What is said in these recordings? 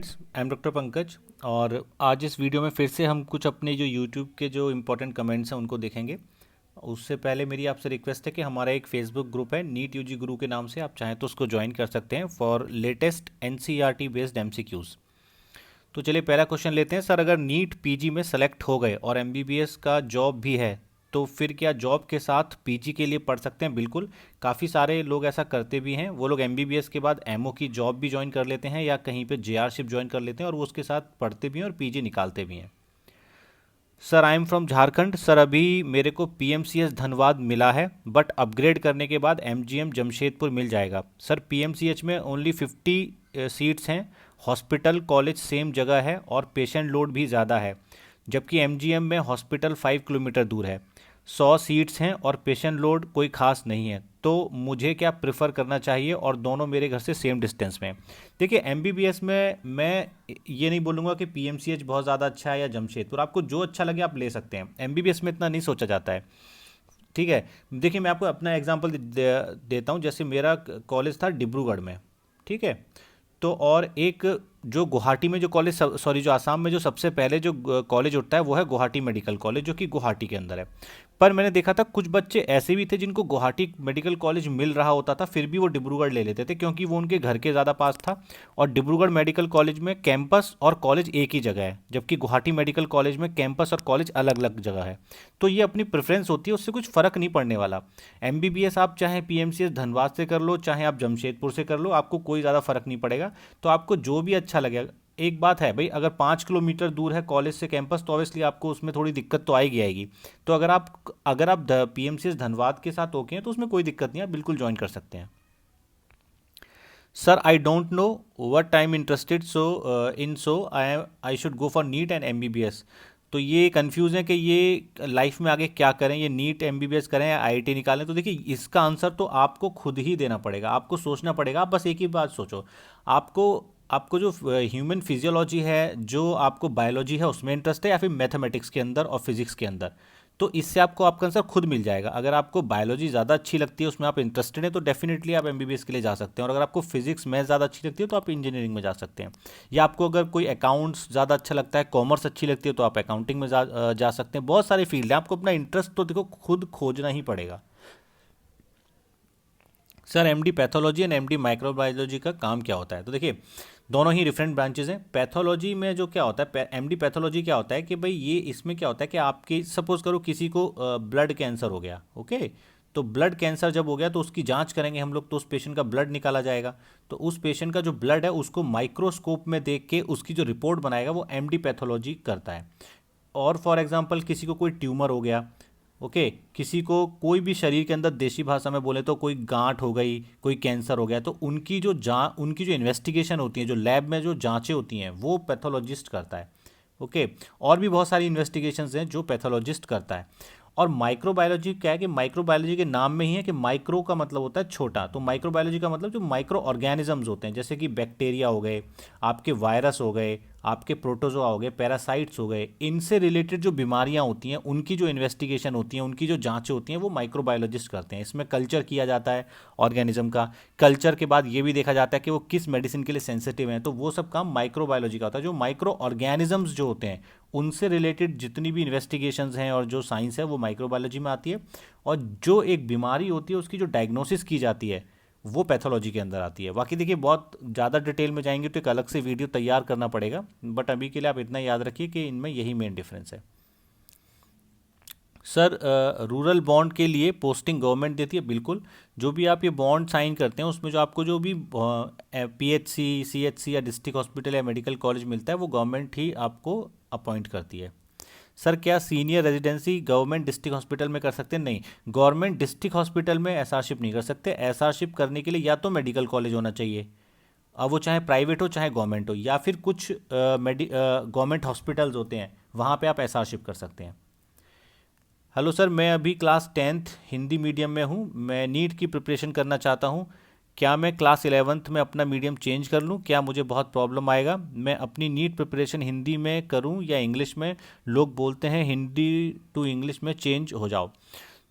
I am doctor Pankaj. और आज इस वीडियो में फिर से हम कुछ अपने जो यूट्यूब के जो इम्पोर्टेंट कमेंट्स हैं उनको देखेंगे। उससे पहले मेरी आपसे रिक्वेस्ट है कि हमारा एक फेसबुक ग्रुप है नीट यूजी गुरु के नाम से, आप चाहें तो उसको ज्वाइन कर सकते हैं for latest NCERT based MCQs. तो चलिए पहला क्वेश्चन लेते हैं। सर, अगर नीट पीजी में सेलेक्ट हो गए और एमबीबीएस का जॉब भी है तो फिर क्या जॉब के साथ पीजी के लिए पढ़ सकते हैं? बिल्कुल, काफ़ी सारे लोग ऐसा करते भी हैं। वो लोग एमबीबीएस के बाद एमओ की जॉब भी ज्वाइन कर लेते हैं या कहीं पे जेआरशिप ज्वाइन कर लेते हैं और वो उसके साथ पढ़ते भी हैं और पीजी निकालते भी हैं। Sir, I am from Jharkhand. Sir, अभी मेरे को पीएमसीएच धनबाद मिला है बट अपग्रेड करने के बाद एमजीएम जमशेदपुर मिल जाएगा। सर, पीएमसीएच में ओनली 50 सीट्स हैं, हॉस्पिटल कॉलेज सेम जगह है और पेशेंट लोड भी ज़्यादा है, जबकि एमजीएम में हॉस्पिटल 5 किलोमीटर दूर है। 100 सीट्स हैं और पेशेंट लोड कोई खास नहीं है, तो मुझे क्या प्रेफर करना चाहिए? और दोनों मेरे घर से सेम डिस्टेंस में हैं। देखिए, एमबीबीएस में मैं ये नहीं बोलूँगा कि पीएमसीएच बहुत ज़्यादा अच्छा है या जमशेदपुर, आपको जो अच्छा लगे आप ले सकते हैं। एमबीबीएस में इतना नहीं सोचा जाता है। ठीक है, देखिए मैं आपको अपना एग्जांपल देता हूँ। जैसे मेरा कॉलेज था डिब्रूगढ़ में, ठीक है। तो और एक जो गुवाहाटी में जो कॉलेज, सॉरी, जो आसाम में जो सबसे पहले जो कॉलेज उठता है वो है गुवाहाटी मेडिकल कॉलेज, जो कि गुवाहाटी के अंदर है। पर मैंने देखा था कुछ बच्चे ऐसे भी थे जिनको गुवाहाटी मेडिकल कॉलेज मिल रहा होता था, फिर भी वो डिब्रूगढ़ ले लेते थे क्योंकि वो उनके घर के ज़्यादा पास था। और डिब्रूगढ़ मेडिकल कॉलेज में कैंपस और कॉलेज एक ही जगह है, जबकि गुवाहाटी मेडिकल कॉलेज में कैंपस और कॉलेज अलग अलग जगह है। तो ये अपनी प्रेफरेंस होती है, उससे कुछ फ़र्क नहीं पड़ने वाला। एमबीबीएस आप चाहे पीएमसीएस धनबाद से कर लो, चाहे आप जमशेदपुर से कर लो, आपको कोई ज़्यादा फ़र्क नहीं पड़ेगा। तो आपको जो भी अच्छा लगेगा। एक बात है भाई, अगर 5 किलोमीटर दूर है कॉलेज से कैंपस तो ऑब्वियसली आपको उसमें थोड़ी दिक्कत तो आएगी आएगी। तो अगर आप पीएमसीएस धनबाद के साथ ओके हैं तो उसमें कोई दिक्कत नहीं है, आप बिल्कुल ज्वाइन कर सकते हैं। Sir, I don't know what I am interested so I should go for neat and MBBS. तो ये कंफ्यूज है कि ये लाइफ में आगे क्या करें, ये नीट एमबीबीएस करें या आईआईटी निकालें। तो देखिए, इसका आंसर तो आपको खुद ही देना पड़ेगा, आपको सोचना पड़ेगा। आप बस एक ही बात सोचो, आपको आपको जो ह्यूमन फिजियोलॉजी है, जो आपको बायोलॉजी है उसमें इंटरेस्ट है या फिर मैथमेटिक्स के अंदर और फिजिक्स के अंदर। तो इससे आपको आपका आंसर खुद मिल जाएगा। अगर आपको बायोलॉजी ज़्यादा अच्छी लगती है, उसमें आप इंटरेस्टेड हैं, तो डेफिनेटली आप एमबीबीएस के लिए जा सकते हैं। और अगर आपको फिजिक्स मैथ ज़्यादा अच्छी लगती है तो आप इंजीनियरिंग में जा सकते हैं। या आपको अगर कोई अकाउंट्स ज़्यादा अच्छा लगता है, कॉमर्स अच्छी लगती है, तो आप अकाउंटिंग में जा सकते हैं। बहुत सारी फील्ड है, आपको अपना इंटरेस्ट तो देखो खुद खोजना ही पड़ेगा। Sir, MD pathology and MD microbiology का काम क्या होता है? तो देखिए, दोनों ही डिफरेंट ब्रांचेज हैं। पैथोलॉजी में जो क्या होता है, एमडी पैथोलॉजी क्या होता है कि भाई ये इसमें क्या होता है कि आपकी सपोज करो किसी को ब्लड कैंसर हो गया, ओके। तो ब्लड कैंसर जब हो गया तो उसकी जांच करेंगे हम लोग, तो उस पेशेंट का ब्लड निकाला जाएगा। तो उस पेशेंट का जो ब्लड है उसको माइक्रोस्कोप में देख के उसकी जो रिपोर्ट बनाएगा वो एमडी पैथोलॉजी करता है। और फॉर एग्जांपल किसी को कोई ट्यूमर हो गया, ओके, किसी को कोई भी शरीर के अंदर देसी भाषा में बोले तो कोई गांठ हो गई, कोई कैंसर हो गया, तो उनकी जो इन्वेस्टिगेशन होती है, जो लैब में जो जांचें होती हैं, वो पैथोलॉजिस्ट करता है। ओके। और भी बहुत सारी इन्वेस्टिगेशंस हैं जो पैथोलॉजिस्ट करता है। और माइक्रोबायोलॉजी क्या है कि माइक्रोबायोलॉजी के नाम में ही है कि माइक्रो का मतलब होता है छोटा, तो माइक्रोबायोलॉजी का मतलब जो माइक्रो ऑर्गेनिजम्स होते हैं, जैसे कि बैक्टीरिया हो गए, आपके वायरस हो गए, आपके प्रोटोजोआ हो गए, पैरासाइट्स हो गए, इनसे रिलेटेड जो बीमारियां होती हैं उनकी जो इन्वेस्टिगेशन होती है, उनकी जो जांचें होती हैं, वो माइक्रोबायोलॉजिस्ट करते हैं। इसमें कल्चर किया जाता है ऑर्गेनिज्म का। कल्चर के बाद ये भी देखा जाता है कि वो किस मेडिसिन के लिए सेंसिटिव हैं, तो वो सब काम माइक्रोबायोलॉजी का होता है। जो माइक्रो ऑर्गेनिजम्स जो होते हैं उनसे रिलेटेड जितनी भी इन्वेस्टिगेशंस हैं और जो साइंस है वो माइक्रोबायोलॉजी में आती है। और जो एक बीमारी होती है उसकी जो डायग्नोसिस की जाती है वो पैथोलॉजी के अंदर आती है। बाकी देखिए, बहुत ज़्यादा डिटेल में जाएंगे तो एक अलग से वीडियो तैयार करना पड़ेगा, बट अभी के लिए आप इतना याद रखिए कि इनमें यही मेन डिफरेंस है। सर, रूरल बॉन्ड के लिए पोस्टिंग गवर्नमेंट देती है? बिल्कुल। जो भी आप ये बॉन्ड साइन करते हैं उसमें जो आपको जो भी पीएचसी, सीएचसी या डिस्ट्रिक्ट हॉस्पिटल या मेडिकल कॉलेज मिलता है वो गवर्नमेंट ही आपको अपॉइंट करती है। सर, क्या senior residency government district hospital में कर सकते हैं? नहीं, गवर्नमेंट डिस्ट्रिक्ट हॉस्पिटल में एसआरशिप नहीं कर सकते। एसआरशिप करने के लिए या तो मेडिकल कॉलेज होना चाहिए, अब वो चाहे प्राइवेट हो चाहे गवर्नमेंट हो, या फिर कुछ गवर्नमेंट हॉस्पिटल्स होते हैं वहाँ पे आप एसआरशिप कर सकते हैं। हेलो सर, मैं अभी क्लास 10th हिंदी मीडियम में हूँ। मैं नीट की प्रिपरेशन करना चाहता हूँ। क्या मैं क्लास 11th में अपना मीडियम चेंज कर लूँ? क्या मुझे बहुत प्रॉब्लम आएगा? मैं अपनी नीट प्रिपरेशन हिंदी में करूँ या इंग्लिश में? लोग बोलते हैं हिंदी टू इंग्लिश में चेंज हो जाओ।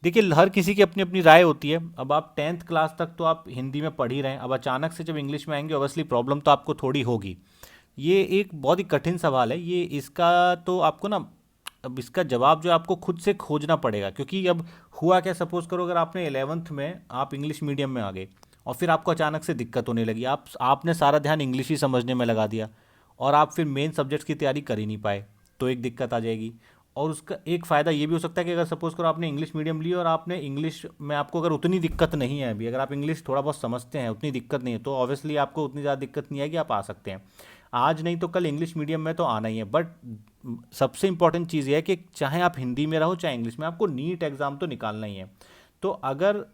देखिए, हर किसी की अपनी अपनी राय होती है। अब आप 10th क्लास तक तो आप हिंदी में पढ़ ही रहे हैं, अब अचानक से जब इंग्लिश में आएंगे ऑब्वियसली प्रॉब्लम तो आपको थोड़ी होगी। ये एक बहुत ही कठिन सवाल है ये। इसका तो आपको ना, अब इसका जवाब जो है आपको खुद से खोजना पड़ेगा, क्योंकि अब हुआ क्या, सपोज करो अगर आपने 11th में आप इंग्लिश मीडियम में आ गए और फिर आपको अचानक से दिक्कत होने लगी, आपने सारा ध्यान इंग्लिश ही समझने में लगा दिया और आप फिर मेन सब्जेक्ट्स की तैयारी कर ही नहीं पाए, तो एक दिक्कत आ जाएगी। और उसका एक फ़ायदा ये भी हो सकता है कि अगर सपोज करो आपने इंग्लिश मीडियम ली और आपने इंग्लिश में आपको अगर उतनी दिक्कत नहीं है अभी, अगर आप इंग्लिश थोड़ा बहुत समझते हैं, उतनी दिक्कत नहीं है, तो ऑब्वियसली आपको उतनी ज़्यादा दिक्कत नहीं आएगी, आप आ सकते हैं। आज नहीं तो कल इंग्लिश मीडियम में तो आना ही है। बट सबसे इंपॉर्टेंट चीज़ ये है कि चाहे आप हिंदी में रहो चाहे इंग्लिश में, आपको नीट एग्ज़ाम तो निकालना ही है। तो अगर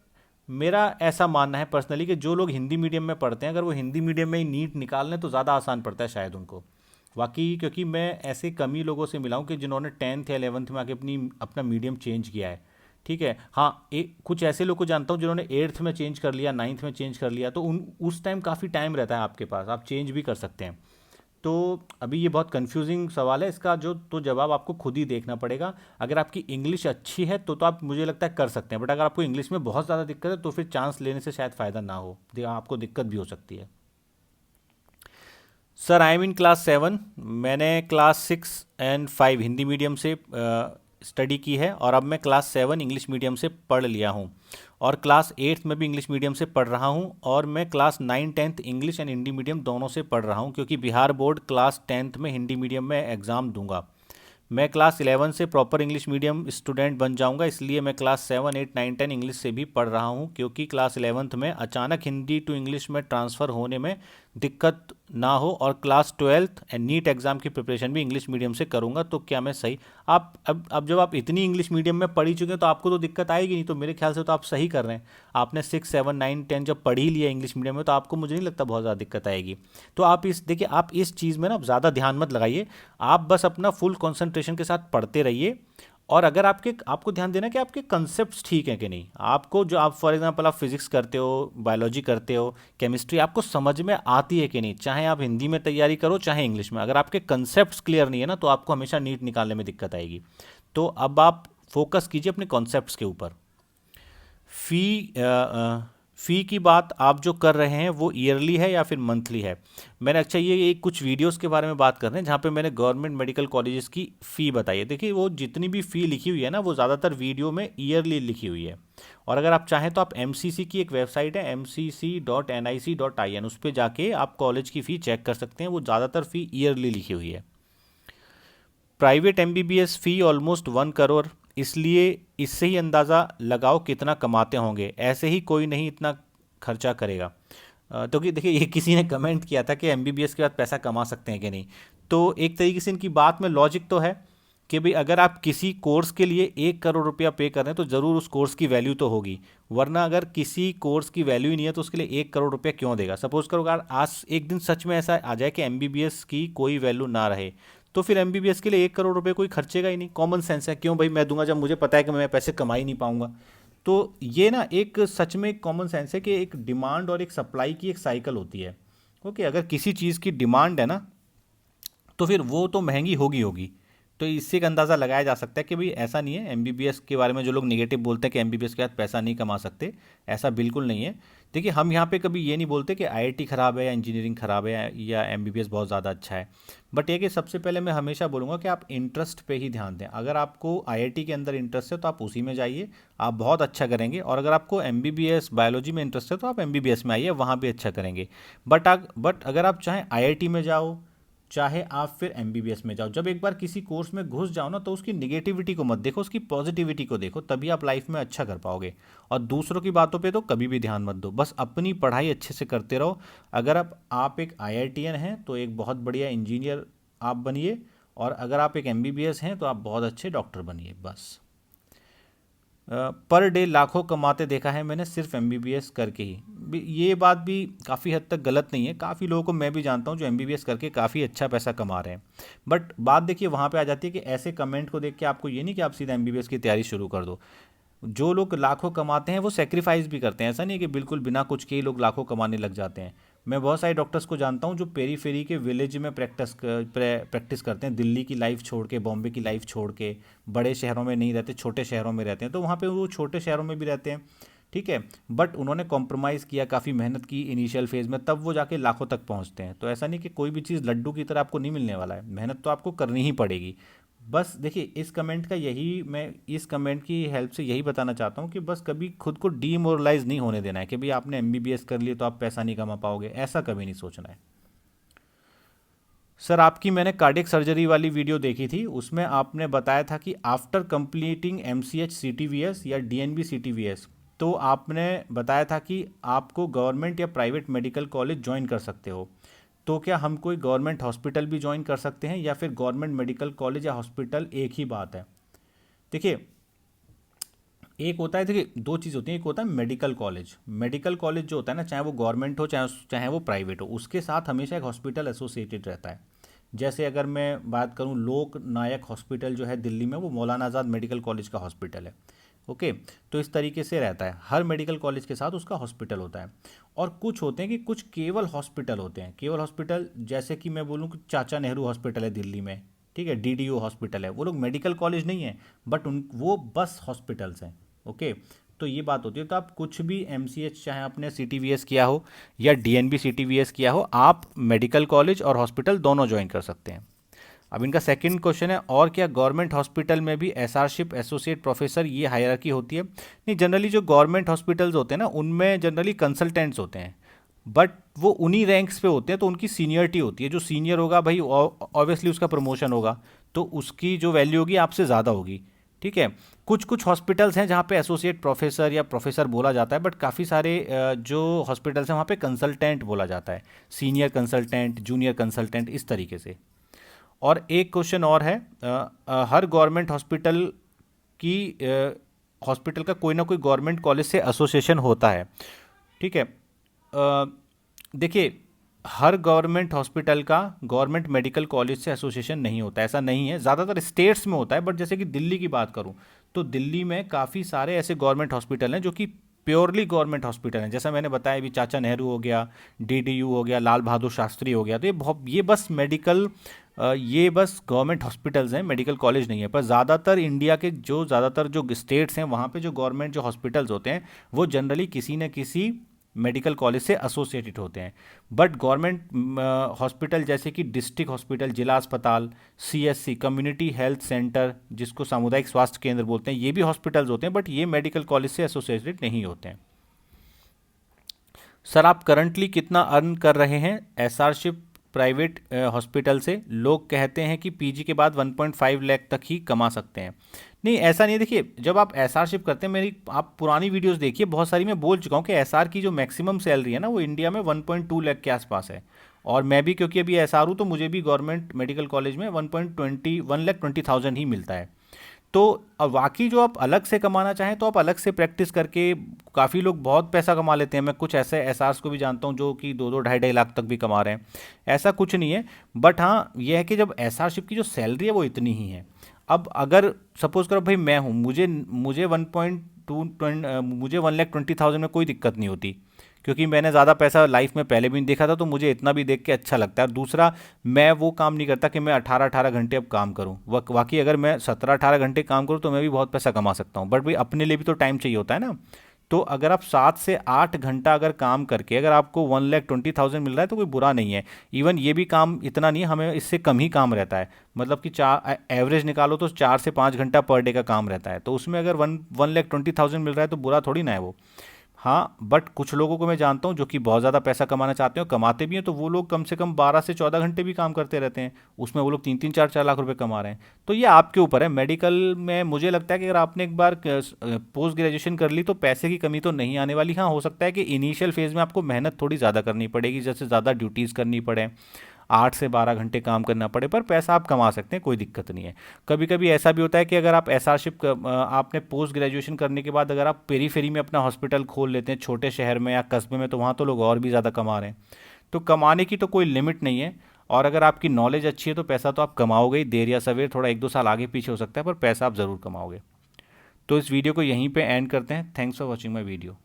मेरा ऐसा मानना है पर्सनली कि जो लोग हिंदी मीडियम में पढ़ते हैं, अगर वो हिंदी मीडियम में ही नीट निकाल लें तो ज़्यादा आसान पड़ता है शायद उनको। वाकई, क्योंकि मैं ऐसे कम ही लोगों से मिला हूँ कि जिन्होंने 10th या 11th में आके अपना मीडियम चेंज किया है। ठीक है, हाँ, कुछ ऐसे लोग को जानता हूँ जिन्होंने 8th में चेंज कर लिया, 9th में चेंज कर लिया, तो उस टाइम काफ़ी टाइम रहता है आपके पास, आप चेंज भी कर सकते हैं। तो अभी ये बहुत कंफ्यूजिंग सवाल है, इसका जो तो जवाब आपको खुद ही देखना पड़ेगा। अगर आपकी इंग्लिश अच्छी है तो आप, मुझे लगता है, कर सकते हैं। बट अगर आपको इंग्लिश में बहुत ज़्यादा दिक्कत है तो फिर चांस लेने से शायद फ़ायदा ना हो, आपको दिक्कत भी हो सकती है। Sir, I am in class 7। मैंने क्लास 6 और 5 हिंदी मीडियम से स्टडी की है और अब मैं क्लास 7 इंग्लिश मीडियम से पढ़ लिया हूँ, और क्लास 8 में भी इंग्लिश मीडियम से पढ़ रहा हूँ, और मैं class 9 10th English and Hindi medium दोनों से पढ़ रहा हूँ, क्योंकि बिहार बोर्ड क्लास 10th में हिंदी मीडियम में एग्ज़ाम दूंगा। मैं क्लास 11 से प्रॉपर इंग्लिश मीडियम स्टूडेंट बन जाऊंगा, इसलिए मैं क्लास 7 8 9 10 इंग्लिश से भी पढ़ रहा हूं, क्योंकि क्लास 11th में अचानक हिंदी टू इंग्लिश में ट्रांसफ़र होने में दिक्कत ना हो, और class 12th and NEET exam की प्रिपरेशन भी इंग्लिश मीडियम से करूंगा। तो क्या मैं सही, आप अब जब आप इतनी इंग्लिश मीडियम में पढ़ ही चुके हैं तो आपको तो दिक्कत आएगी नहीं, तो मेरे ख्याल से तो आप सही कर रहे हैं। आपने 6 7 9 10 जब पढ़ ही लिया इंग्लिश मीडियम में, तो आपको, मुझे नहीं लगता, बहुत ज़्यादा दिक्कत आएगी। तो आप देखिए, आप इस चीज़ में ना ज़्यादा ध्यान मत लगाइए, आप बस अपना फुल कंसंट्रेशन के साथ पढ़ते रहिए। और अगर आपको ध्यान देना कि आपके कंसेप्ट्स ठीक हैं कि नहीं, आपको जो, आप फॉर एग्जांपल आप फिजिक्स करते हो, बायोलॉजी करते हो, केमिस्ट्री आपको समझ में आती है कि नहीं, चाहे आप हिंदी में तैयारी करो चाहे इंग्लिश में, अगर आपके कंसेप्ट्स क्लियर नहीं है ना तो आपको हमेशा नीट निकालने में दिक्कत आएगी। तो अब आप फोकस कीजिए अपने कॉन्सेप्ट्स के ऊपर। फ़ी फ़ी की बात आप जो कर रहे हैं वो ईयरली है या फिर मंथली है? मैंने, अच्छा, ये एक कुछ वीडियोस के बारे में बात कर रहे हैं जहाँ पे मैंने गवर्नमेंट मेडिकल कॉलेजेस की फ़ी बताई है। देखिए, वो जितनी भी फ़ी लिखी हुई है ना, वो ज़्यादातर वीडियो में ईयरली लिखी हुई है। और अगर आप चाहें तो आप एमसीसी की एक वेबसाइट है mcc.nic.in, उस पर जाके आप कॉलेज की फ़ी चेक कर सकते हैं, वो ज़्यादातर फ़ी ईयरली लिखी हुई है। प्राइवेट एमबीबीएस फ़ी ऑलमोस्ट 1 करोड़, इसलिए इससे ही अंदाज़ा लगाओ कितना कमाते होंगे, ऐसे ही कोई नहीं इतना खर्चा करेगा। तो कि देखिए, ये किसी ने कमेंट किया था कि एमबीबीएस के बाद पैसा कमा सकते हैं कि नहीं। तो एक तरीके से इनकी बात में लॉजिक तो है कि भाई, अगर आप किसी कोर्स के लिए 1 करोड़ रुपया पे कर रहे हैं तो ज़रूर उस कोर्स की वैल्यू तो होगी, वरना अगर किसी कोर्स की वैल्यू ही नहीं है तो उसके लिए 1 करोड़ रुपया क्यों देगा। सपोज करो अगर आज एक दिन सच में ऐसा आ जाए कि एमबीबीएस की कोई वैल्यू ना रहे, तो फिर एमबीबीएस के लिए 1 करोड़ रुपये कोई खर्चेगा ही नहीं। कॉमन सेंस है, क्यों भाई मैं दूंगा जब मुझे पता है कि मैं पैसे कमा ही नहीं पाऊंगा। तो ये ना एक सच में कॉमन सेंस है कि एक डिमांड और एक सप्लाई की एक साइकिल होती है। ओके, अगर किसी चीज़ की डिमांड है ना, तो फिर वो तो महंगी होगी होगी। तो इससे एक अंदाज़ा लगाया जा सकता है कि भाई ऐसा नहीं है, एमबीबीएस के बारे में जो लोग नेगेटिव बोलते हैं कि एमबीबीएस के बाद पैसा नहीं कमा सकते, ऐसा बिल्कुल नहीं है। देखिए, हम यहाँ पे कभी ये नहीं बोलते कि आईआईटी ख़राब है या इंजीनियरिंग ख़राब है या एमबीबीएस बहुत ज़्यादा अच्छा है। बट ये कि सबसे पहले मैं हमेशा बोलूँगा कि आप इंटरेस्ट पे ही ध्यान दें। अगर आपको आईआईटी के अंदर इंटरेस्ट है तो आप उसी में जाइए, आप बहुत अच्छा करेंगे। और अगर आपको एमबीबीएस बायोलॉजी में इंटरेस्ट है तो आप एमबीबीएस में आइए, वहाँ भी अच्छा करेंगे। बट अगर आप चाहें आईआईटी में जाओ, चाहे आप फिर एमबीबीएस में जाओ, जब एक बार किसी कोर्स में घुस जाओ ना, तो उसकी निगेटिविटी को मत देखो, उसकी पॉजिटिविटी को देखो, तभी आप लाइफ में अच्छा कर पाओगे। और दूसरों की बातों पे तो कभी भी ध्यान मत दो, बस अपनी पढ़ाई अच्छे से करते रहो। अगर आप एक आईआईटीएन हैं तो एक बहुत बढ़िया इंजीनियर आप बनिए, और अगर आप एक एमबीबीएस हैं तो आप बहुत अच्छे डॉक्टर बनिए, बस। पर डे लाखों कमाते देखा है मैंने सिर्फ एमबीबीएस करके ही। ये बात भी काफ़ी हद तक गलत नहीं है, काफ़ी लोगों को मैं भी जानता हूँ जो एमबीबीएस करके काफ़ी अच्छा पैसा कमा रहे हैं। बट बात देखिए वहाँ पे आ जाती है कि ऐसे कमेंट को देख के आपको ये नहीं कि आप सीधा एमबीबीएस की तैयारी शुरू कर दो। जो लोग लाखों कमाते हैं वो सेक्रीफाइस भी करते हैं, ऐसा नहीं है कि बिल्कुल बिना कुछ के ही लोग लाखों कमाने लग जाते हैं। मैं बहुत सारे डॉक्टर्स को जानता हूँ जो पेरी फेरी के विलेज में प्रैक्टिस करते हैं, दिल्ली की लाइफ छोड़ के, बॉम्बे की लाइफ छोड़ के, बड़े शहरों में नहीं रहते, छोटे शहरों में रहते हैं, तो वहाँ पे वो छोटे शहरों में भी रहते हैं। ठीक है। बट उन्होंने कॉम्प्रोमाइज़ किया, काफ़ी मेहनत की इनिशियल फेज़ में, तब वो जाके लाखों तक पहुंचते हैं। तो ऐसा नहीं कि कोई भी चीज़ लड्डू की तरह आपको नहीं मिलने वाला है, मेहनत तो आपको करनी ही पड़ेगी। बस देखिए, इस कमेंट का यही, मैं इस कमेंट की हेल्प से यही बताना चाहता हूँ कि बस कभी खुद को डीमोरलाइज नहीं होने देना है कि भाई आपने एमबीबीएस कर लिए तो आप पैसा नहीं कमा पाओगे, ऐसा कभी नहीं सोचना है। सर, आपकी मैंने कार्डियक सर्जरी वाली वीडियो देखी थी, उसमें आपने बताया था कि आफ्टर कंप्लीटिंग एमसीएच सीटीवीएस या डीएनबी सीटीवीएस, तो आपने बताया था कि आपको गवर्नमेंट या प्राइवेट मेडिकल कॉलेज ज्वाइन कर सकते हो। तो क्या हम कोई गवर्नमेंट हॉस्पिटल भी ज्वाइन कर सकते हैं या फिर गवर्नमेंट मेडिकल कॉलेज या हॉस्पिटल एक ही बात है? देखिए, एक होता है, देखिए दो चीज़ होती हैं, एक होता है मेडिकल कॉलेज। मेडिकल कॉलेज जो होता है ना, चाहे वो गवर्नमेंट हो चाहे चाहे वो प्राइवेट हो, उसके साथ हमेशा एक हॉस्पिटल एसोसिएटेड रहता है। जैसे अगर मैं बात करूं, लोक नायक हॉस्पिटल जो है दिल्ली में, वो मौलाना आज़ाद मेडिकल कॉलेज का हॉस्पिटल है। ओके, तो इस तरीके से रहता है, हर मेडिकल कॉलेज के साथ उसका हॉस्पिटल होता है। और कुछ होते हैं कि कुछ केवल हॉस्पिटल होते हैं, केवल हॉस्पिटल, जैसे कि मैं बोलूँ कि चाचा नेहरू हॉस्पिटल है दिल्ली में, ठीक है, डीडीयू हॉस्पिटल है, वो लोग मेडिकल कॉलेज नहीं है, बट उन वो बस हॉस्पिटल्स हैं। ओके, तो ये बात होती है। तो आप कुछ भी एमसीएच, चाहे आपने सीटीवीएस किया हो या डीएनबी सीटीवीएस किया हो, आप मेडिकल कॉलेज और हॉस्पिटल दोनों ज्वाइन कर सकते हैं। अब इनका सेकंड क्वेश्चन है, और क्या गवर्नमेंट हॉस्पिटल में भी एसआरशिप, एसोसिएट प्रोफेसर, ये हायरार्की होती है? नहीं, जनरली जो गवर्नमेंट हॉस्पिटल्स होते हैं ना, उनमें जनरली कंसल्टेंट्स होते हैं, बट वो उन्हीं रैंक्स पे होते हैं, तो उनकी सीनियरिटी होती है। जो सीनियर होगा भाई, ऑब्वियसली उसका प्रमोशन होगा, तो उसकी जो वैल्यू होगी आपसे ज़्यादा होगी, ठीक है। कुछ कुछ हॉस्पिटल्स हैं जहाँ पे एसोसिएट प्रोफेसर या प्रोफेसर बोला जाता है, बट काफ़ी सारे जो हॉस्पिटल्स हैं वहाँ पे कंसल्टेंट बोला जाता है, सीनियर कंसल्टेंट, जूनियर कंसल्टेंट, इस तरीके से। और एक क्वेश्चन और है, हर गवर्नमेंट हॉस्पिटल की हॉस्पिटल का कोई ना कोई गवर्नमेंट कॉलेज से एसोसिएशन होता है, ठीक है। देखिए, हर गवर्नमेंट हॉस्पिटल का गवर्नमेंट मेडिकल कॉलेज से एसोसिएशन नहीं होता, ऐसा नहीं है, ज़्यादातर स्टेट्स में होता है। बट जैसे कि दिल्ली की बात करूं, तो दिल्ली में काफ़ी सारे ऐसे गवर्नमेंट हॉस्पिटल हैं जो कि प्योरली गवर्नमेंट हॉस्पिटल हैं। जैसा मैंने बताया भी, चाचा नेहरू हो गया, डीडीयू हो गया, लाल बहादुर शास्त्री हो गया, तो ये बस मेडिकल, ये बस गवर्नमेंट हॉस्पिटल्स हैं, मेडिकल कॉलेज नहीं है। पर ज़्यादातर इंडिया के जो ज़्यादातर जो स्टेट्स हैं, वहाँ पे जो गवर्नमेंट जो हॉस्पिटल्स होते हैं, वो जनरली किसी न किसी मेडिकल कॉलेज से एसोसिएटेड होते हैं। बट गवर्नमेंट हॉस्पिटल जैसे कि डिस्ट्रिक्ट हॉस्पिटल, जिला अस्पताल, सीएससी, कम्युनिटी हेल्थ सेंटर, जिसको सामुदायिक स्वास्थ्य केंद्र बोलते हैं, ये भी हॉस्पिटल्स होते हैं, बट ये मेडिकल कॉलेज से एसोसिएटेड नहीं होते हैं। सर, आप करंटली कितना अर्न कर रहे हैं एसआरशिप प्राइवेट हॉस्पिटल से? लोग कहते हैं कि पीजी के बाद 1.5 लाख तक ही कमा सकते हैं। नहीं, ऐसा नहीं है। देखिए, जब आप एसआरशिप करते हैं, मेरी आप पुरानी वीडियोस देखिए, बहुत सारी मैं बोल चुका हूँ कि एसआर की जो मैक्सिमम सैलरी है ना, वो इंडिया में 1.2 लाख के आसपास है। और मैं भी, क्योंकि अभी एसआर हूँ, तो मुझे भी गवर्नमेंट मेडिकल कॉलेज में 1,20,000 ही मिलता है। तो अब बाकी जो आप अलग से कमाना चाहें, तो आप अलग से प्रैक्टिस करके, काफ़ी लोग बहुत पैसा कमा लेते हैं। मैं कुछ ऐसे एसआर्स को भी जानता हूं जो कि 2-2, ढाई लाख तक भी कमा रहे हैं, ऐसा कुछ नहीं है। बट हाँ, यह है कि जब एसआरशिप की जो सैलरी है वो इतनी ही है। अब अगर सपोज करो भाई मैं हूँ, मुझे मुझे 1,20,000 में कोई दिक्कत नहीं होती, क्योंकि मैंने ज़्यादा पैसा लाइफ में पहले भी नहीं देखा था, तो मुझे इतना भी देख के अच्छा लगता है। और दूसरा, मैं वो काम नहीं करता कि मैं 18-18 घंटे अब काम करूँ। वाकई अगर मैं 17-18 घंटे काम करूँ तो मैं भी बहुत पैसा कमा सकता हूँ, बट भाई अपने लिए भी तो टाइम चाहिए होता है ना। तो अगर आप 7 से 8 घंटा अगर काम करके अगर आपको 1,20,000 मिल रहा है, तो कोई बुरा नहीं है। इवन ये भी काम इतना नहीं है, हमें इससे कम ही काम रहता है। मतलब कि एवरेज निकालो तो 4 से 5 घंटा पर डे का काम रहता है, तो उसमें अगर 1,20,000 मिल रहा है तो बुरा थोड़ी ना है वो। हाँ, बट कुछ लोगों को मैं जानता हूँ जो कि बहुत ज़्यादा पैसा कमाना चाहते हैं, कमाते भी हैं, तो वो लोग कम से कम 12 से 14 घंटे भी काम करते रहते हैं, उसमें वो लोग 3-3, 4-4 लाख रुपए कमा रहे हैं। तो ये आपके ऊपर है। मेडिकल में मुझे लगता है कि अगर आपने एक बार पोस्ट ग्रेजुएशन कर ली तो पैसे की कमी तो नहीं आने वाली। हाँ, हो सकता है कि इनिशियल फेज़ में आपको मेहनत थोड़ी ज़्यादा करनी पड़ेगी, जैसे ज़्यादा ड्यूटीज़ करनी पड़े, 8 से 12 घंटे काम करना पड़े, पर पैसा आप कमा सकते हैं, कोई दिक्कत नहीं है। कभी कभी ऐसा भी होता है कि अगर आप एसआरशिप आपने पोस्ट ग्रेजुएशन करने के बाद अगर आप पेरीफेरी में अपना हॉस्पिटल खोल लेते हैं, छोटे शहर में या कस्बे में, तो वहाँ तो लोग और भी ज़्यादा कमा रहे हैं। तो कमाने की तो कोई लिमिट नहीं है। और अगर आपकी नॉलेज अच्छी है तो पैसा तो आप कमाओगे ही, देर या सवेर, थोड़ा 1-2 साल आगे पीछे हो सकता है, पर पैसा आप ज़रूर कमाओगे। तो इस वीडियो को यहीं पे एंड करते हैं। Thanks for watching my video.